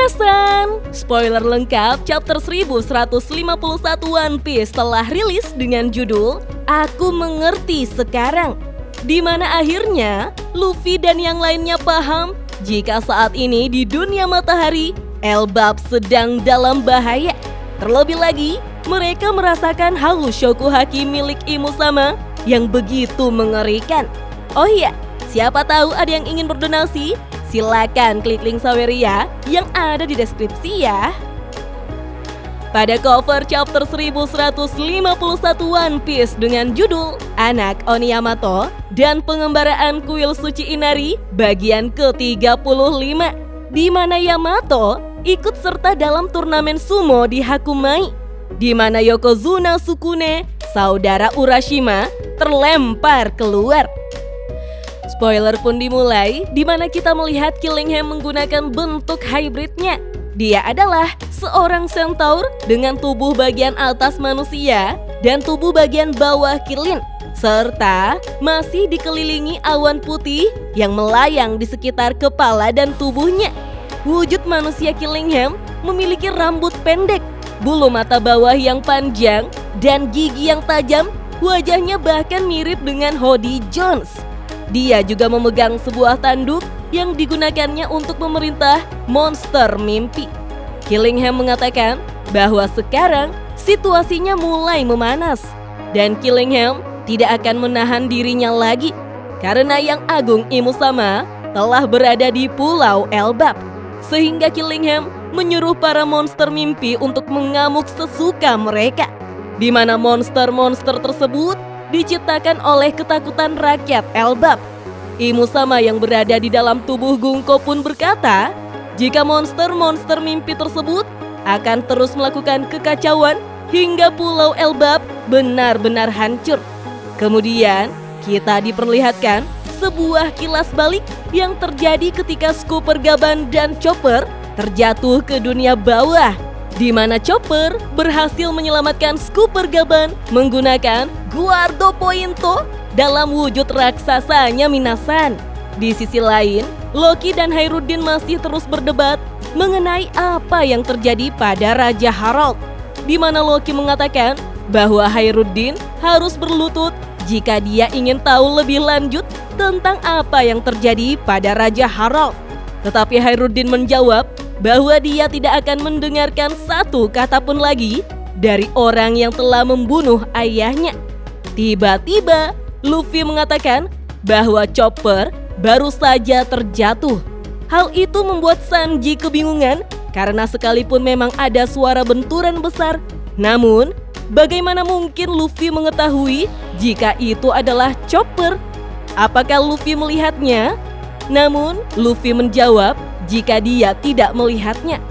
Minasan, spoiler lengkap chapter 1151 One Piece telah rilis dengan judul Aku Mengerti Sekarang, di mana akhirnya Luffy dan yang lainnya paham jika saat ini di dunia matahari Elbap sedang dalam bahaya. Terlebih lagi, mereka merasakan haus Shokuhaki milik Imusama yang begitu mengerikan. Oh iya, siapa tahu ada yang ingin berdonasi? Silakan klik link Saweria yang ada di deskripsi ya. Pada cover chapter 1151 One Piece dengan judul Anak Oni Yamato dan pengembaraan kuil suci Inari bagian ke-35, di mana Yamato ikut serta dalam turnamen sumo di Hakumai, di mana Yokozuna Sukune, saudara Urashima, terlempar keluar. Spoiler pun dimulai, di mana kita melihat Killingham menggunakan bentuk hybridnya. Dia adalah seorang centaur dengan tubuh bagian atas manusia dan tubuh bagian bawah Krillin, serta masih dikelilingi awan putih yang melayang di sekitar kepala dan tubuhnya. Wujud manusia Killingham memiliki rambut pendek, bulu mata bawah yang panjang, dan gigi yang tajam. Wajahnya bahkan mirip dengan Hody Jones. Dia juga memegang sebuah tanduk yang digunakannya untuk memerintah monster mimpi. Killingham mengatakan bahwa sekarang situasinya mulai memanas dan Killingham tidak akan menahan dirinya lagi karena Yang Agung Imusama telah berada di Pulau Elbap, sehingga Killingham menyuruh para monster mimpi untuk mengamuk sesuka mereka, di mana monster-monster tersebut diciptakan oleh ketakutan rakyat Elbap. Imusama yang berada di dalam tubuh Gungko pun berkata, jika monster-monster mimpi tersebut akan terus melakukan kekacauan hingga Pulau Elbap benar-benar hancur. Kemudian kita diperlihatkan sebuah kilas balik yang terjadi ketika Scooper Gaban dan Chopper terjatuh ke dunia bawah, di mana Chopper berhasil menyelamatkan Scooper Gaban menggunakan Guardo Pointo dalam wujud raksasanya Minasan. Di sisi lain, Loki dan Hairuddin masih terus berdebat mengenai apa yang terjadi pada Raja Harald, di mana Loki mengatakan bahwa Hairuddin harus berlutut jika dia ingin tahu lebih lanjut tentang apa yang terjadi pada Raja Harald. Tetapi Hairuddin menjawab bahwa dia tidak akan mendengarkan satu kata pun lagi dari orang yang telah membunuh ayahnya. Tiba-tiba Luffy mengatakan bahwa Chopper baru saja terjatuh. Hal itu membuat Sanji kebingungan karena sekalipun memang ada suara benturan besar, namun bagaimana mungkin Luffy mengetahui jika itu adalah Chopper? Apakah Luffy melihatnya? Namun Luffy menjawab jika dia tidak melihatnya.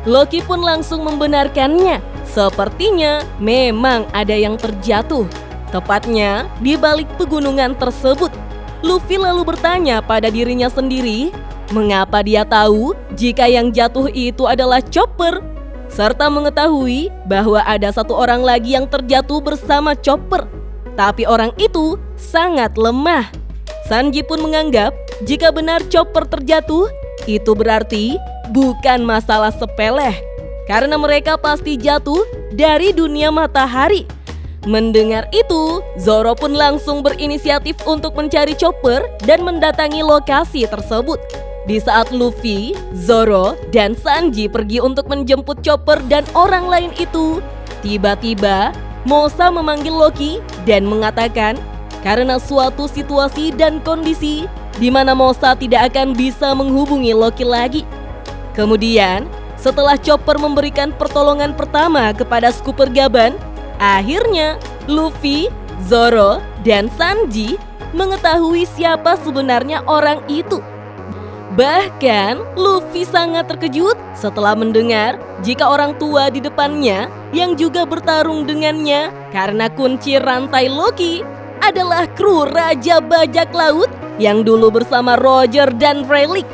Loki pun langsung membenarkannya. Sepertinya memang ada yang terjatuh, tepatnya di balik pegunungan tersebut. Luffy lalu bertanya pada dirinya sendiri, mengapa dia tahu jika yang jatuh itu adalah Chopper, serta mengetahui bahwa ada satu orang lagi yang terjatuh bersama Chopper, tapi orang itu sangat lemah. Sanji pun menganggap jika benar Chopper terjatuh, itu berarti bukan masalah sepele, karena mereka pasti jatuh dari dunia matahari. Mendengar itu, Zoro pun langsung berinisiatif untuk mencari Chopper dan mendatangi lokasi tersebut. Di saat Luffy, Zoro, dan Sanji pergi untuk menjemput Chopper dan orang lain itu, tiba-tiba Mosa memanggil Loki dan mengatakan karena suatu situasi dan kondisi di mana Mosa tidak akan bisa menghubungi Loki lagi. Kemudian, setelah Chopper memberikan pertolongan pertama kepada Scooper Gaban, akhirnya Luffy, Zoro, dan Sanji mengetahui siapa sebenarnya orang itu. Bahkan Luffy sangat terkejut setelah mendengar jika orang tua di depannya yang juga bertarung dengannya karena kunci rantai Loki adalah kru Raja Bajak Laut yang dulu bersama Roger dan Relic.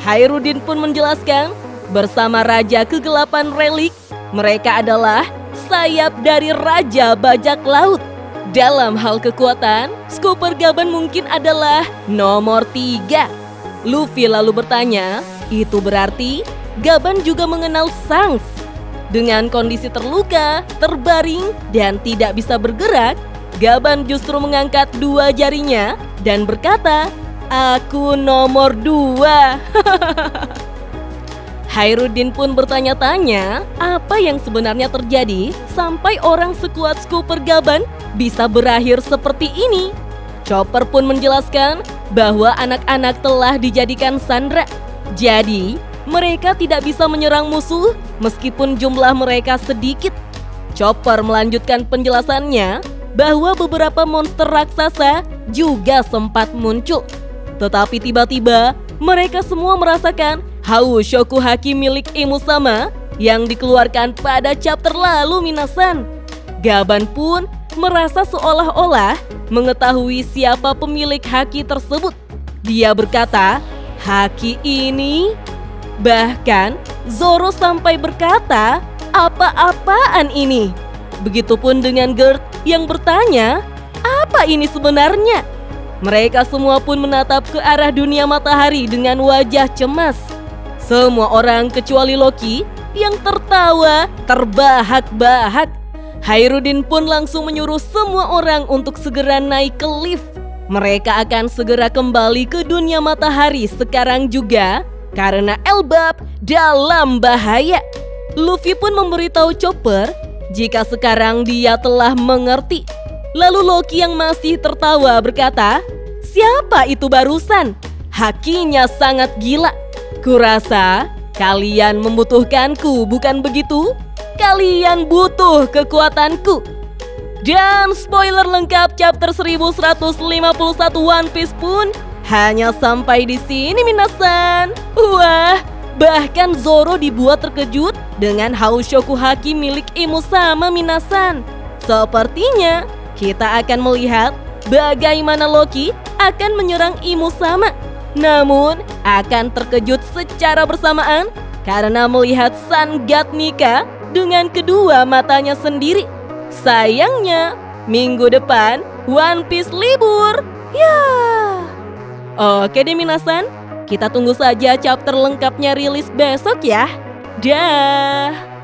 Hairuddin pun menjelaskan bersama Raja Kegelapan Relic, mereka adalah sayap dari Raja Bajak Laut. Dalam hal kekuatan, Scooper Gaban mungkin adalah nomor 3. Luffy lalu bertanya, Itu berarti Gaban juga mengenal Shanks. Dengan kondisi terluka, terbaring, dan tidak bisa bergerak, Gaban justru mengangkat 2 jarinya dan berkata, "Aku nomor 2." Khairuddin pun bertanya-tanya apa yang sebenarnya terjadi sampai orang sekuat Scooper Gaban bisa berakhir seperti ini. Chopper pun menjelaskan bahwa anak-anak telah dijadikan sandera. Jadi, mereka tidak bisa menyerang musuh meskipun jumlah mereka sedikit. Chopper melanjutkan penjelasannya bahwa beberapa monster raksasa juga sempat muncul. Tetapi tiba-tiba mereka semua merasakan haus Shokuhaki milik Imusama yang dikeluarkan pada chapter lalu, minasan. Gaban pun merasa seolah-olah mengetahui siapa pemilik haki tersebut. Dia berkata, "Haki ini..." Bahkan Zoro sampai berkata, "Apa-apaan ini?" Begitupun dengan Gert yang bertanya, "Apa ini sebenarnya?" Mereka semua pun menatap ke arah dunia matahari dengan wajah cemas. Semua orang kecuali Loki yang tertawa terbahak-bahak. Khairuddin pun langsung menyuruh semua orang untuk segera naik ke lift. Mereka akan segera kembali ke dunia matahari sekarang juga karena Elbap dalam bahaya. Luffy pun memberitahu Chopper jika sekarang dia telah mengerti. Lalu Loki yang masih tertawa berkata, "Siapa itu barusan? Hakinya sangat gila. Kurasa kalian membutuhkanku, bukan begitu? Kalian butuh kekuatanku." Dan spoiler lengkap chapter 1151 One Piece pun hanya sampai di sini, minasan. Wah, bahkan Zoro dibuat terkejut dengan haus Shokuhaki milik Imusama, minasan. Sepertinya kita akan melihat bagaimana Loki akan menyerang Imusama. Namun akan terkejut secara bersamaan karena melihat Sun God Nika dengan kedua matanya sendiri. Sayangnya minggu depan One Piece libur. Ya. Oke deh minasan, kita tunggu saja chapter lengkapnya rilis besok ya. Dah.